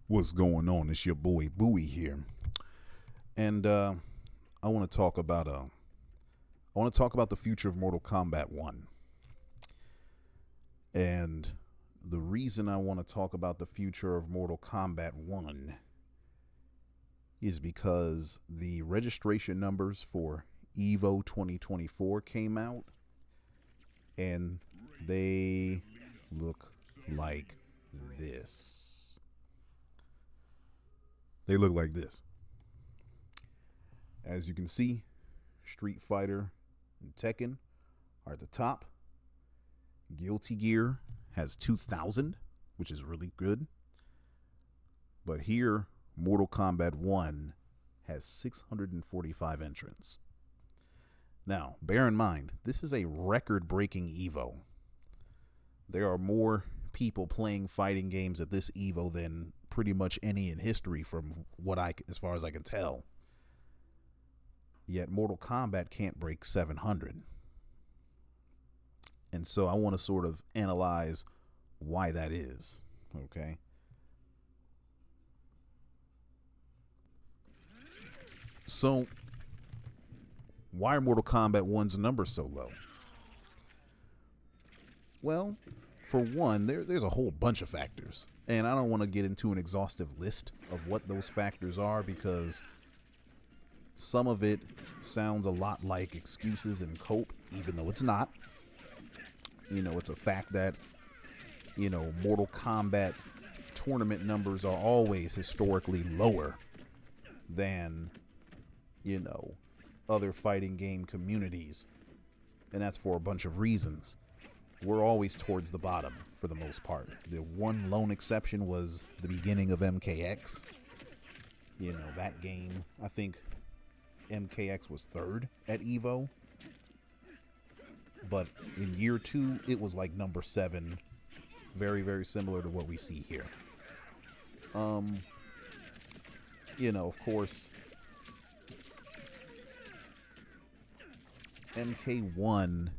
What's going on? It's your boy Bowie here, and I want to talk about the future of Mortal Kombat 1. And the reason I want to talk about the future of Mortal Kombat 1 is because the registration numbers for Evo 2024 came out, and they look like this. They look like this. As you can see, Street Fighter and Tekken are at the top. Guilty Gear has 2,000, which is really good. But here, Mortal Kombat 1 has 645 entrants. Now, bear in mind, this is a record-breaking Evo. There are more people playing fighting games at this Evo than pretty much any in history, from as far as I can tell. Yet Mortal Kombat can't break 700. And so I want to sort of analyze why that is, okay? So, why are Mortal Kombat 1's numbers so low? Well, for one, there's a whole bunch of factors. And I don't want to get into an exhaustive list of what those factors are, because some of it sounds a lot like excuses and cope, even though it's not. It's a fact that, Mortal Kombat tournament numbers are always historically lower than, other fighting game communities. And that's for a bunch of reasons. We're always towards the bottom for the most part. The one lone exception was the beginning of MKX. That game, I think MKX was third at Evo. But in year 2, it was like number 7. Very, very similar to what we see here. Of course, MK1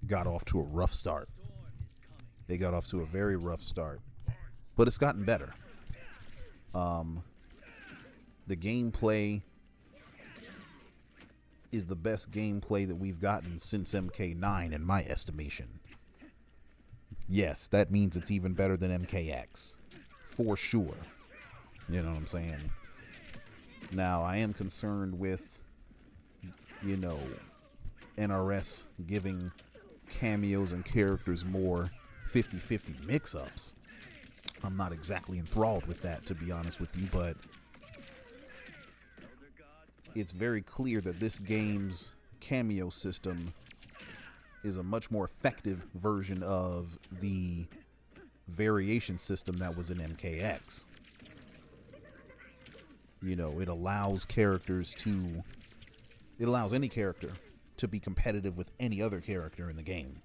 got off to a rough start. They got off to a very rough start, but it's gotten better. The gameplay is the best gameplay that we've gotten since MK9, in my estimation. Yes, that means it's even better than MKX, for sure. You know what I'm saying? Now, I am concerned with, NRS giving cameos and characters more 50-50 mix-ups. I'm not exactly enthralled with that, to be honest with you, but it's very clear that this game's cameo system is a much more effective version of the variation system that was in MKX. It allows any character to be competitive with any other character in the game.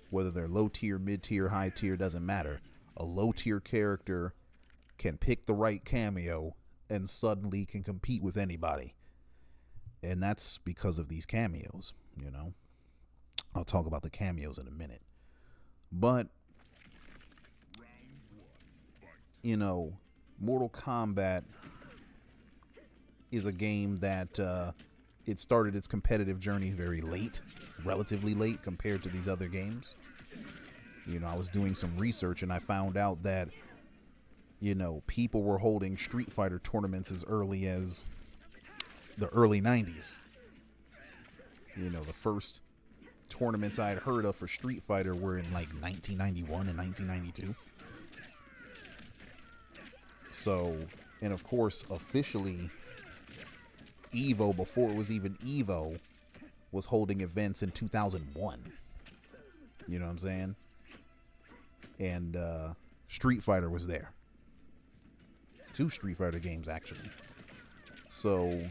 Whether they're low tier, mid tier, high tier, doesn't matter. A low tier character can pick the right cameo and suddenly can compete with anybody. And that's because of these cameos, I'll talk about the cameos in a minute. But, Mortal Kombat is a game that it started its competitive journey very late, relatively late compared to these other games. I was doing some research and I found out that, people were holding Street Fighter tournaments as early as the early 90s. The first tournaments I had heard of for Street Fighter were in like 1991 and 1992. So, and of course, officially, Evo, before it was even Evo, was holding events in 2001. You know what I'm saying? And Street Fighter was there. 2 Street Fighter games, actually. So,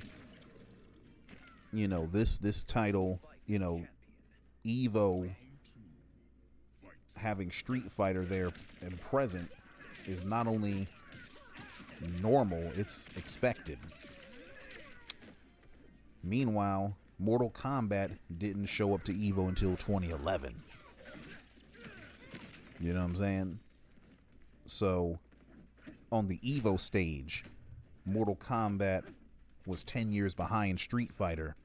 this title, Evo having Street Fighter there and present is not only normal, it's expected. Meanwhile, Mortal Kombat didn't show up to Evo until 2011. You know what I'm saying? So, on the Evo stage, Mortal Kombat was 10 years behind Street Fighter.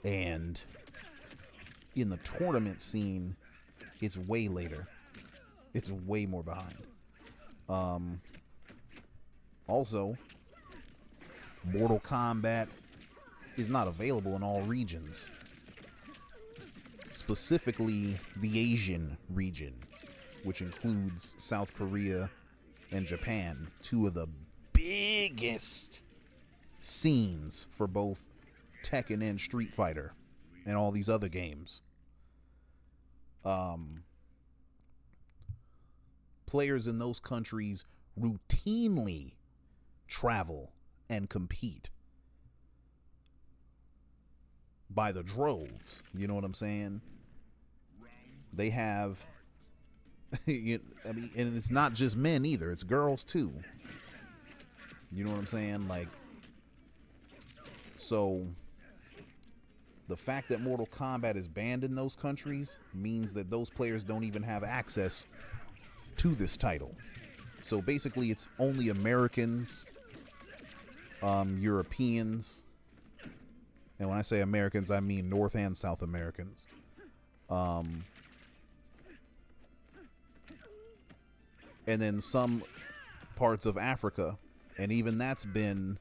And in the tournament scene, it's way later. It's way more behind. Also, Mortal Kombat is not available in all regions. Specifically, the Asian region, which includes South Korea and Japan, two of the biggest scenes for both Tekken and Street Fighter and all these other games. Players in those countries routinely travel and compete by the droves. You know what I'm saying? They have, and it's not just men either. It's girls too. You know what I'm saying? Like, so the fact that Mortal Kombat is banned in those countries means that those players don't even have access to this title. So basically it's only Americans, Europeans, and when I say Americans, I mean North and South Americans, and then some parts of Africa, and even that's been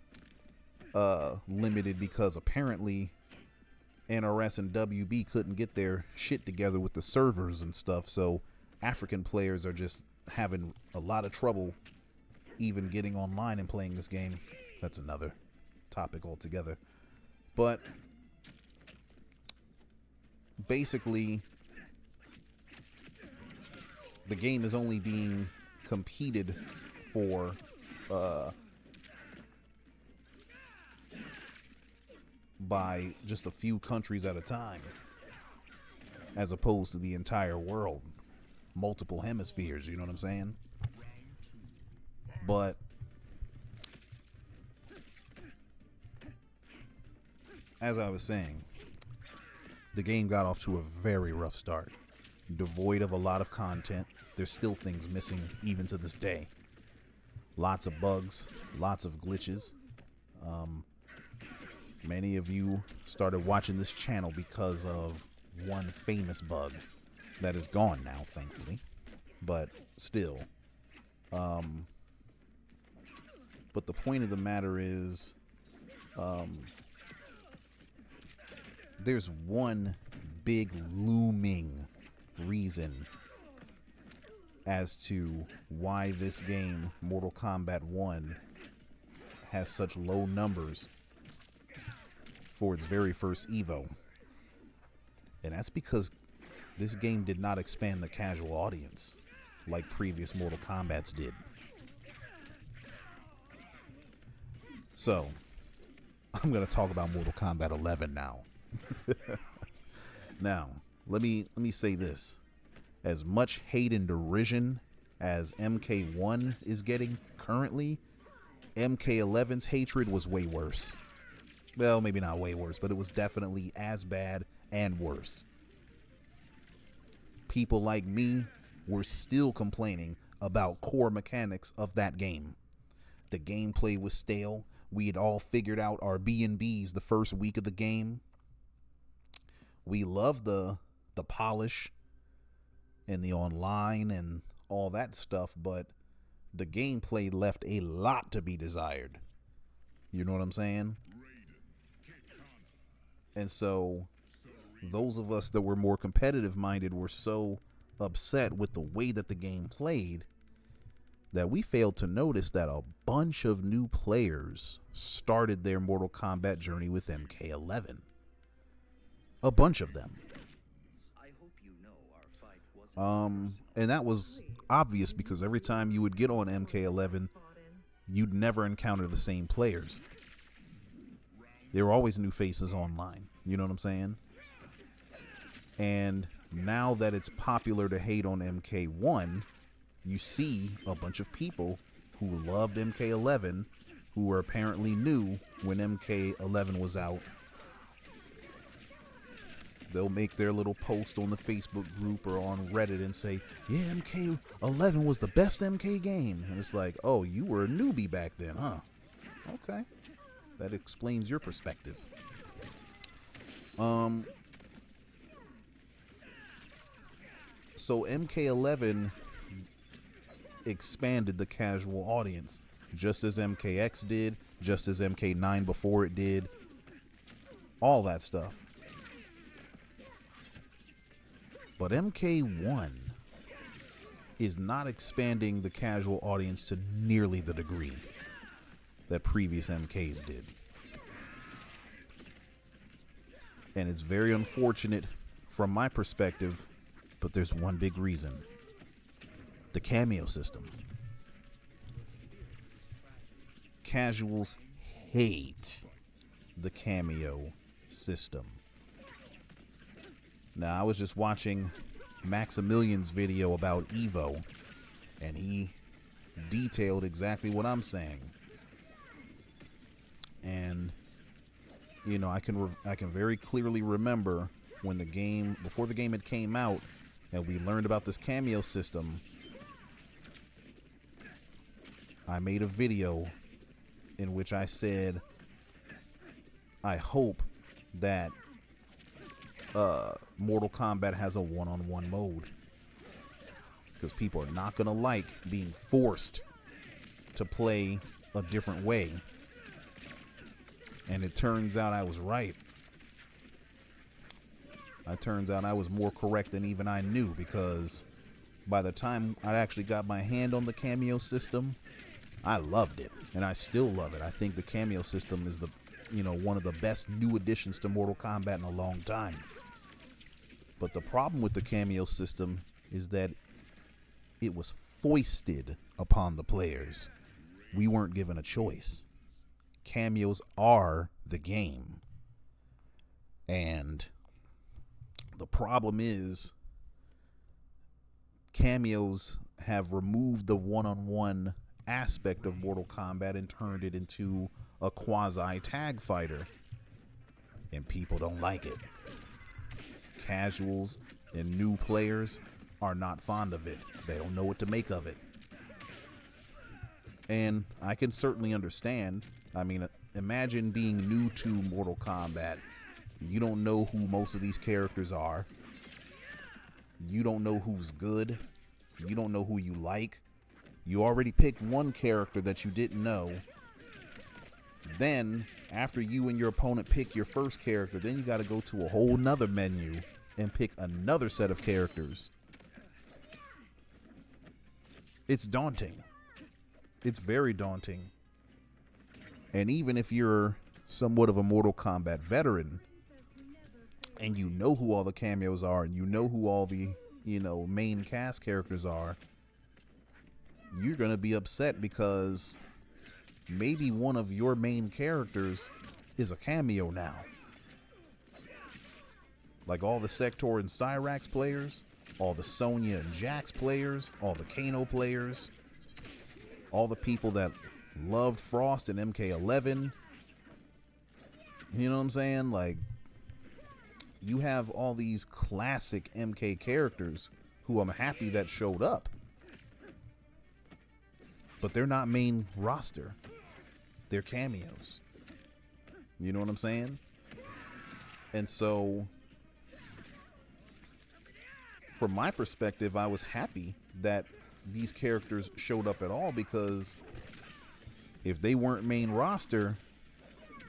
limited because apparently NRS and WB couldn't get their shit together with the servers and stuff, so African players are just having a lot of trouble even getting online and playing this game. That's another topic altogether. But basically, the game is only being competed for by just a few countries at a time, as opposed to the entire world, multiple hemispheres. You know what I'm saying? But as I was saying, the game got off to a very rough start, devoid of a lot of content. There's still things missing even to this day. Lots of bugs, lots of glitches. Many of you started watching this channel because of one famous bug that is gone now, thankfully, but still. But the point of the matter is, there's one big looming reason as to why this game, Mortal Kombat 1, has such low numbers for its very first Evo. And that's because this game did not expand the casual audience like previous Mortal Kombats did. So, I'm going to talk about Mortal Kombat 11 now. Now, let me say this. As much hate and derision as MK1 is getting currently, MK11's hatred was way worse. Well, maybe not way worse, but it was definitely as bad and worse. People like me were still complaining about core mechanics of that game. The gameplay was stale. We had all figured out our B&Bs the first week of the game. We loved the polish and the online and all that stuff, but the gameplay left a lot to be desired. You know what I'm saying? And so those of us that were more competitive minded were so upset with the way that the game played that we failed to notice that a bunch of new players started their Mortal Kombat journey with MK11. A bunch of them. And that was obvious because every time you would get on MK11, you'd never encounter the same players. There were always new faces online. You know what I'm saying? And now that it's popular to hate on MK1, you see a bunch of people who loved MK11 who were apparently new when MK11 was out They'll make their little post on the Facebook group or on Reddit and say, yeah, MK11 was the best MK game. And it's like, oh, you were a newbie back then, huh? Okay. That explains your perspective. So MK11 expanded the casual audience, just as MKX did, just as MK9 before it did. All that stuff. But MK1 is not expanding the casual audience to nearly the degree that previous MKs did. And it's very unfortunate from my perspective, but there's one big reason. The cameo system. Casuals hate the cameo system. Now, I was just watching Maximilian's video about Evo, and he detailed exactly what I'm saying. And you know, I can very clearly remember when the game, before the game had came out, and we learned about this cameo system. I made a video in which I said, I hope that Mortal Kombat has a one-on-one mode, because people are not gonna like being forced to play a different way. And it turns out I was right. It turns out I was more correct than even I knew, because by the time I actually got my hand on the cameo system, I loved it, and I still love it. I think the cameo system is one of the best new additions to Mortal Kombat in a long time. But the problem with the cameo system is that it was foisted upon the players. We weren't given a choice. Cameos are the game. And the problem is, cameos have removed the one-on-one aspect of Mortal Kombat and turned it into a quasi-tag fighter. And people don't like it. Casuals and new players are not fond of it. They don't know what to make of it. And I can certainly understand. I mean, imagine being new to Mortal Kombat. You don't know who most of these characters are. You don't know who's good. You don't know who you like. You already picked one character that you didn't know. Then, after you and your opponent pick your first character, then you got to go to a whole nother menu and pick another set of characters. It's daunting. It's very daunting. And even if you're somewhat of a Mortal Kombat veteran, and you know who all the cameos are, and you know who all the, main cast characters are, you're going to be upset because maybe one of your main characters is a cameo now. Like all the Sector and Cyrax players, all the Sonya and Jax players, all the Kano players, all the people that loved Frost and MK11. You know what I'm saying? Like, you have all these classic MK characters who I'm happy that showed up. But they're not main roster. They're cameos. You know what I'm saying? And so, from my perspective, I was happy that these characters showed up at all, because if they weren't main roster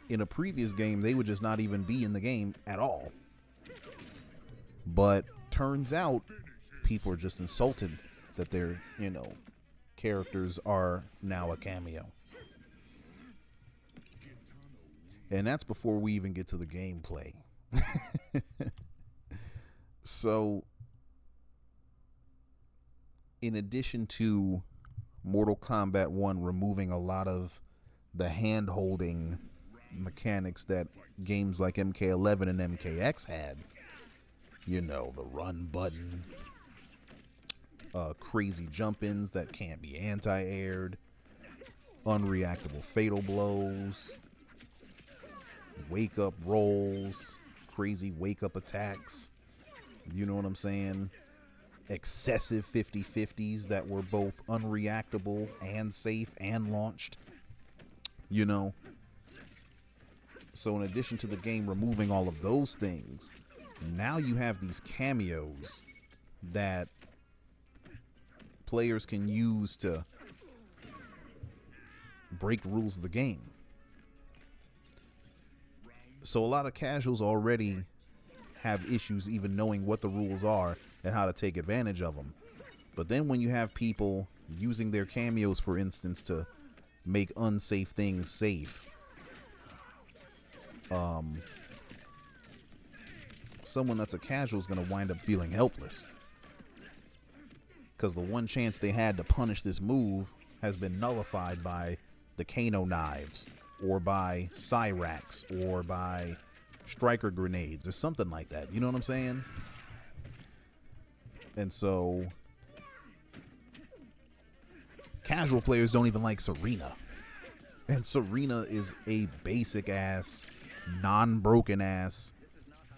in a previous game, they would just not even be in the game at all. But turns out people are just insulted that their, characters are now a cameo. And that's before we even get to the gameplay. So, in addition to Mortal Kombat 1 removing a lot of the hand-holding mechanics that games like MK11 and MKX had, the run button, crazy jump-ins that can't be anti-aired, unreactable fatal blows, wake-up rolls, crazy wake-up attacks. You know what I'm saying? Excessive 50-50s that were both unreactable and safe and launched. You know? So in addition to the game removing all of those things, now you have these cameos that players can use to break rules of the game. So a lot of casuals already have issues even knowing what the rules are and how to take advantage of them. But then when you have people using their cameos, for instance, to make unsafe things safe, someone that's a casual is going to wind up feeling helpless. Because the one chance they had to punish this move has been nullified by the Kano knives, or by Cyrax, or by striker grenades, or something like that. You know what I'm saying? And so casual players don't even like Serena. And Serena is a basic ass, non-broken ass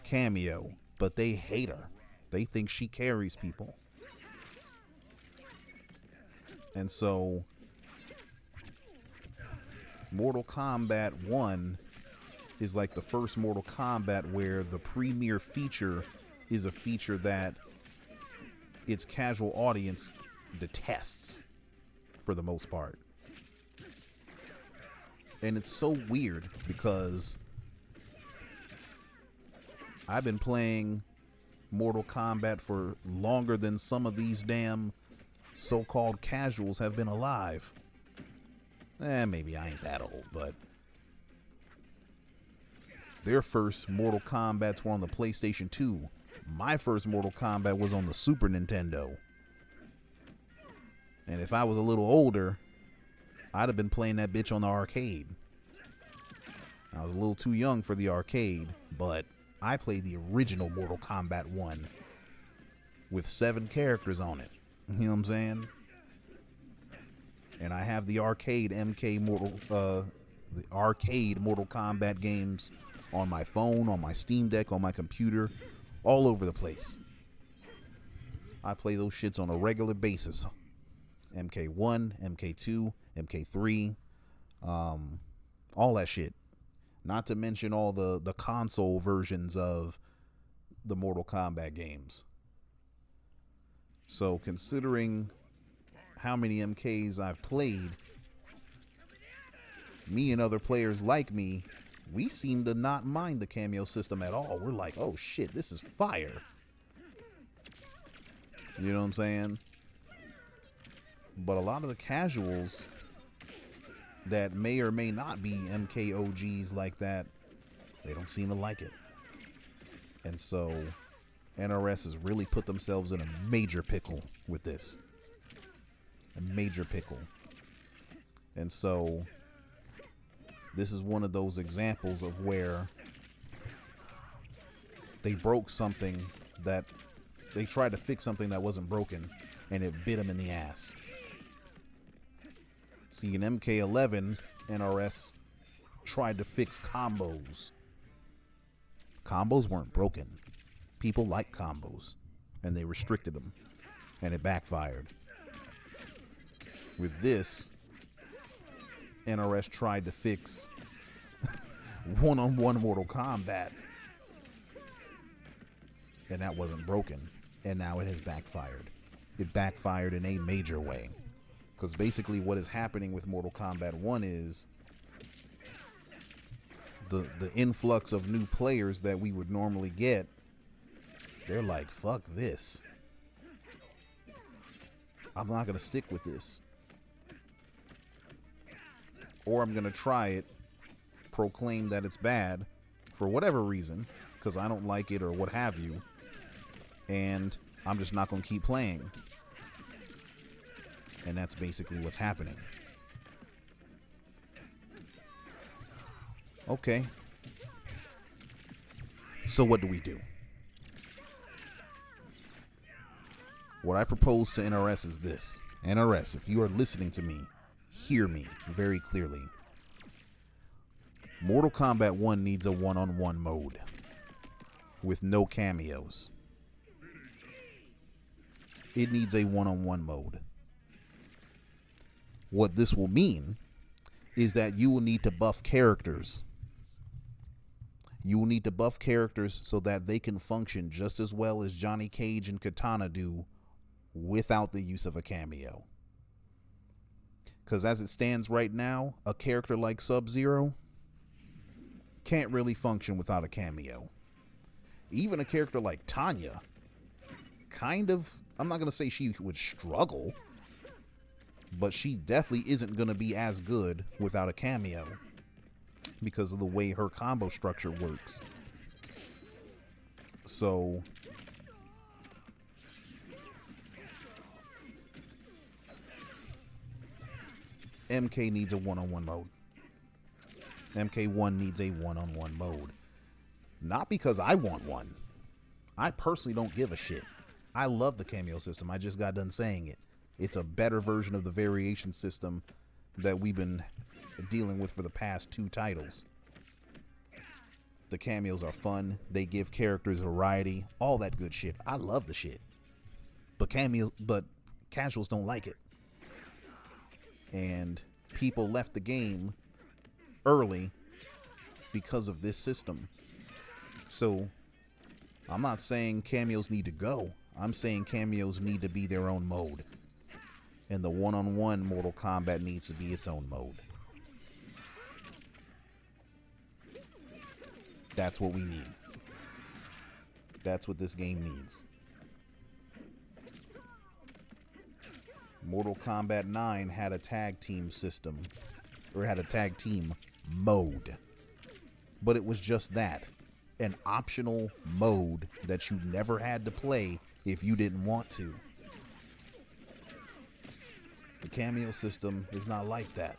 cameo, but they hate her. They think she carries people. And so Mortal Kombat 1 is like the first Mortal Kombat where the premier feature is a feature that its casual audience detests for the most part. And it's so weird because I've been playing Mortal Kombat for longer than some of these damn so-called casuals have been alive. Maybe I ain't that old, but their first Mortal Kombats were on the PlayStation 2. My first Mortal Kombat was on the Super Nintendo. And if I was a little older, I'd have been playing that bitch on the arcade. I was a little too young for the arcade, but I played the original Mortal Kombat 1 with 7 characters on it. You know what I'm saying? And I have the arcade Mortal Kombat games on my phone, on my Steam Deck, on my computer, all over the place. I play those shits on a regular basis. MK1, MK2, MK3, all that shit. Not to mention all the console versions of the Mortal Kombat games. So considering how many MKs I've played, me and other players like me, we seem to not mind the cameo system at all. We're like, oh shit, this is fire. You know what I'm saying? But a lot of the casuals that may or may not be MK OGs like that, they don't seem to like it. And so NRS has really put themselves in a major pickle with this. A major pickle. And so this is one of those examples of where they broke something that they tried to fix something that wasn't broken, and it bit them in the ass. See, in MK11, NRS tried to fix combos. Combos weren't broken. People like combos, and they restricted them, and it backfired. With this, NRS tried to fix one-on-one Mortal Kombat, and that wasn't broken, and now it has backfired. It backfired in a major way, because basically what is happening with Mortal Kombat 1 is the influx of new players that we would normally get. They're like, fuck this. I'm not going to stick with this. Or I'm going to try it, proclaim that it's bad for whatever reason, because I don't like it or what have you, and I'm just not going to keep playing. And that's basically what's happening. Okay. So what do we do? What I propose to NRS is this. NRS, if you are listening to me, hear me very clearly. Mortal Kombat 1 needs a one-on-one mode. with no cameos. It needs a one-on-one mode. What this will mean is that you will need to buff characters. You will need to buff characters so that they can function just as well as Johnny Cage and Katana do without the use of a cameo. Because as it stands right now, a character like Sub-Zero can't really function without a cameo. Even a character like Tanya, kind of, I'm not going to say she would struggle, but she definitely isn't going to be as good without a cameo because of the way her combo structure works. So MK needs a one-on-one mode. MK1 needs a one-on-one mode. Not because I want one. I personally don't give a shit. I love the cameo system. I just got done saying it. It's a better version of the variation system that we've been dealing with for the past 2 titles. The cameos are fun. They give characters variety. All that good shit. I love the shit. But casuals don't like it. And people left the game early because of this system. So I'm not saying cameos need to go. I'm saying cameos need to be their own mode. And the one-on-one Mortal Kombat needs to be its own mode. That's what we need. That's what this game needs. Mortal Kombat 9 had a tag team system, or had a tag team mode. But it was just that. An optional mode that you never had to play if you didn't want to. The cameo system is not like that.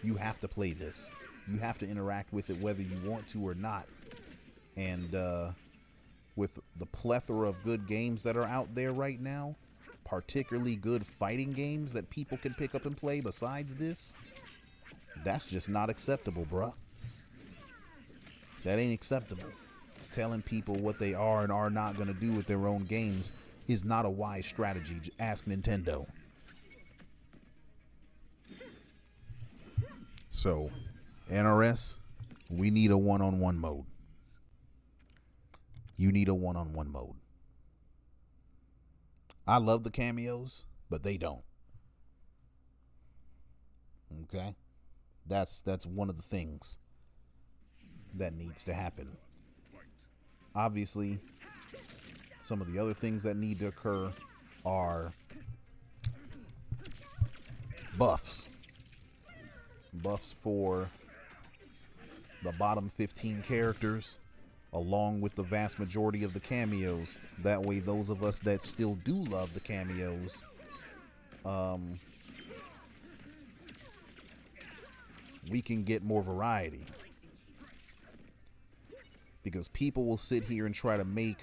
You have to play this. You have to interact with it whether you want to or not. And with the plethora of good games that are out there right now, particularly good fighting games that people can pick up and play besides this, that's just not acceptable, bruh. That ain't acceptable. Telling people what they are and are not going to do with their own games is not a wise strategy. Ask Nintendo. So, NRS, we need a one-on-one mode. You need a one-on-one mode. I love the cameos, but they don't. Okay? That's one of the things that needs to happen. Obviously, some of the other things that need to occur are buffs. Buffs for the bottom 15 characters, along with the vast majority of the cameos. That way, those of us that still do love the cameos, we can get more variety. Because people will sit here and try to make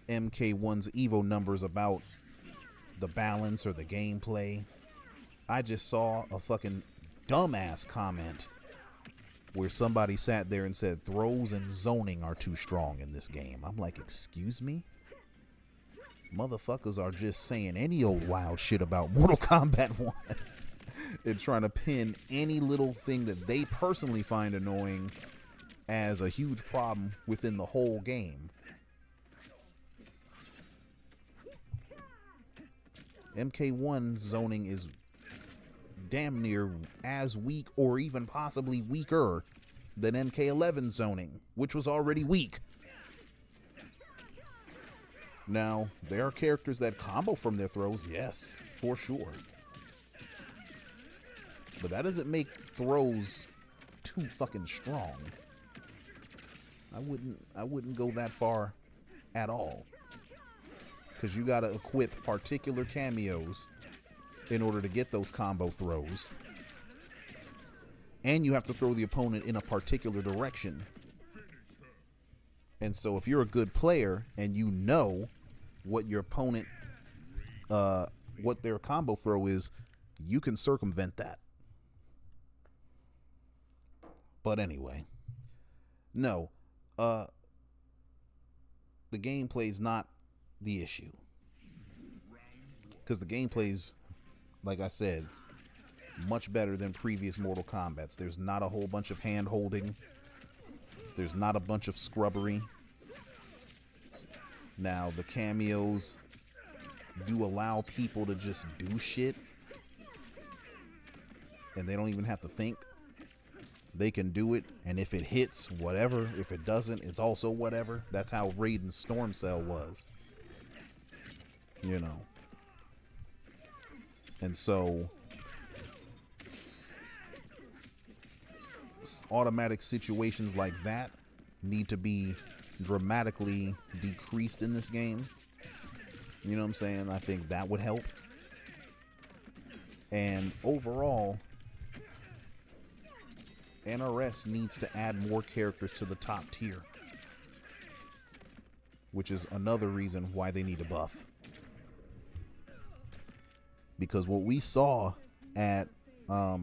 MK1's Evo numbers about the balance or the gameplay. I just saw a fucking dumbass comment where somebody sat there and said throws and zoning are too strong in this game. I'm like, excuse me? Motherfuckers are just saying any old wild shit about Mortal Kombat 1 and trying to pin any little thing that they personally find annoying as a huge problem within the whole game. MK1 zoning is damn near as weak or even possibly weaker than MK11 zoning, which was already weak. Now, there are characters that combo from their throws, yes, for sure. But that doesn't make throws too fucking strong. I wouldn't go that far at all. Because you gotta equip particular cameos in order to get those combo throws. And you have to throw the opponent in a particular direction. And so if you're a good player and you know what your opponent, what their combo throw is, you can circumvent that. But anyway, no. the gameplay's not the issue. Because the gameplay's, like I said, much better than previous Mortal Kombats. There's not a whole bunch of hand holding. There's not a bunch of scrubbery. Now, the cameos do allow people to just do shit, and they don't even have to think. They can do it, and if it hits, whatever. If it doesn't, it's also whatever. That's how Raiden's Storm Cell was. You know. And so, automatic situations like that need to be dramatically decreased in this game. You know what I'm saying? I think that would help. And overall, NRS needs to add more characters to the top tier, which is another reason why they need a buff. Because what we saw at I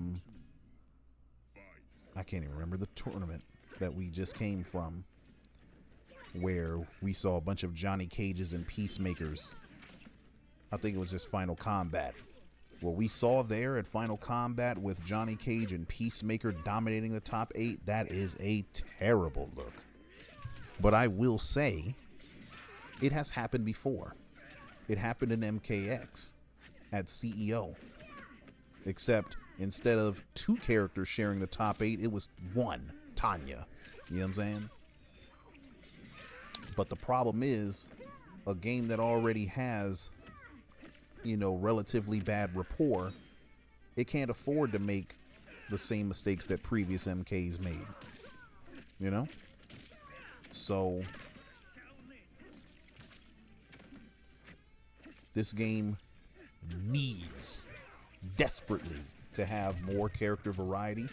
can't even remember the tournament that we just came from, where we saw a bunch of Johnny Cages and Peacemakers. I think it was just Final Combat. What we saw there at Final Combat with Johnny Cage and Peacemaker dominating the top 8, that is a terrible look. But I will say, it has happened before. It happened in MKX at CEO. Except instead of 2 characters sharing the top 8, it was 1, Tanya. You know what I'm saying? But the problem is, a game that already has, you know, relatively bad rapport, it can't afford to make the same mistakes that previous MKs made. You know? So, this game needs desperately to have more character variety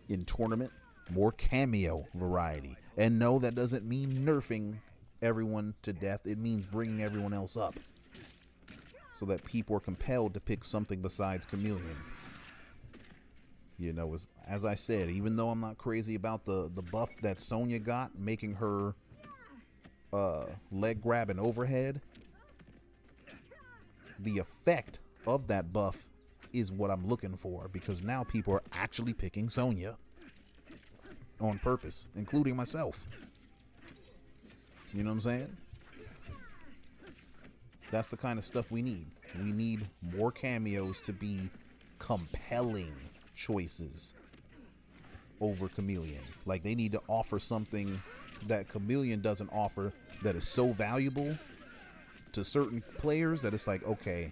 in tournament, more cameo variety. And no, that doesn't mean nerfing everyone to death. It means bringing everyone else up, so that people are compelled to pick something besides Chameleon. You know, as I said, even though I'm not crazy about the buff that Sonya got, making her leg grab and overhead, the effect of that buff is what I'm looking for, because now people are actually picking Sonya on purpose, including myself. You know what I'm saying? That's the kind of stuff we need. We need more cameos to be compelling choices over Chameleon. Like, they need to offer something that Chameleon doesn't offer, that is so valuable to certain players that it's like, okay,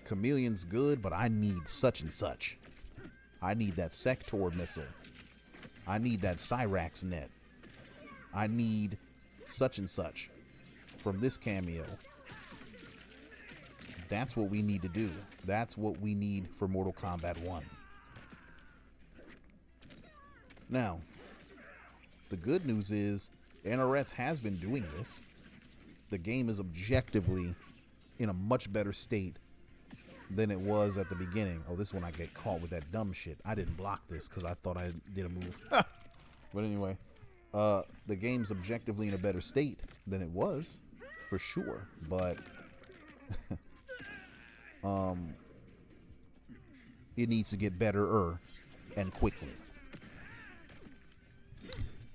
Chameleon's good, but I need such and such. I need that Sector missile. I need that Cyrax net. I need such and such from this cameo. That's what we need to do. That's what we need for Mortal Kombat 1. Now, the good news is NRS has been doing this. The game is objectively in a much better state than it was at the beginning. Oh, this is when I get caught with that dumb shit. I didn't block this because I thought I did a move. But anyway, the game's objectively in a better state than it was, for sure. But it needs to get better and quickly.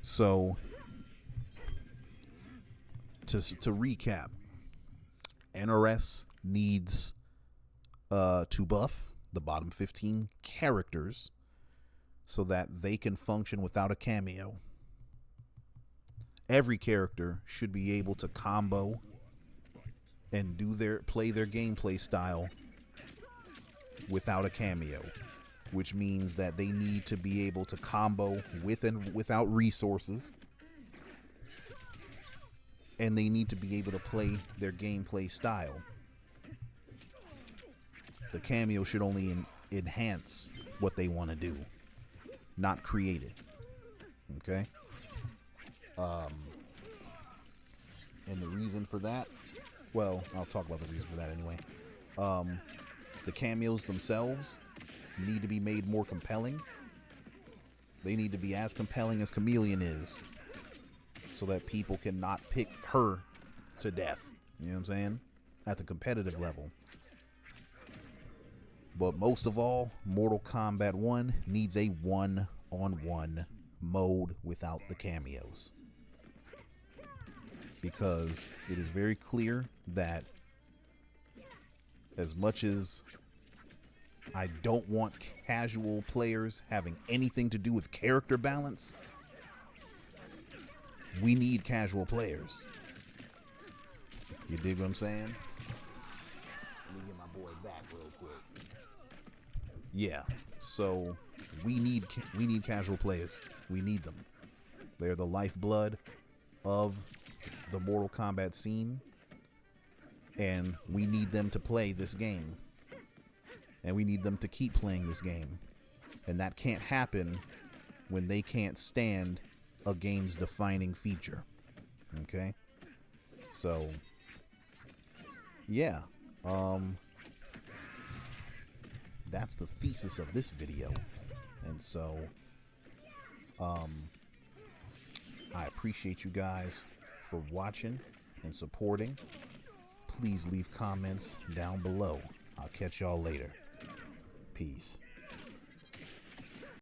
So, to recap, NRS needs to buff the bottom 15 characters so that they can function without a cameo. Every character should be able to combo and play their gameplay style without a cameo, which means that they need to be able to combo with and without resources, and they need to be able to play their gameplay style. The cameo should only enhance what they want to do, not create it. Okay? And the reason for that, well, I'll talk about the reason for that anyway. The cameos themselves need to be made more compelling. They need to be as compelling as Chameleon is, so that people cannot pick her to death. You know what I'm saying? At the competitive level. But most of all, Mortal Kombat 1 needs a one-on-one mode without the cameos. Because it is very clear that as much as I don't want casual players having anything to do with character balance, we need casual players. You dig what I'm saying? Let me get my boy back real quick. Yeah, so we need casual players. We need them. They're the lifeblood of the Mortal Kombat scene, and we need them to play this game, and we need them to keep playing this game, and that can't happen when they can't stand a game's defining feature. Okay, so yeah, that's the thesis of this video. And so I appreciate you guys for watching and supporting. Please leave comments down below. I'll catch y'all later. Peace.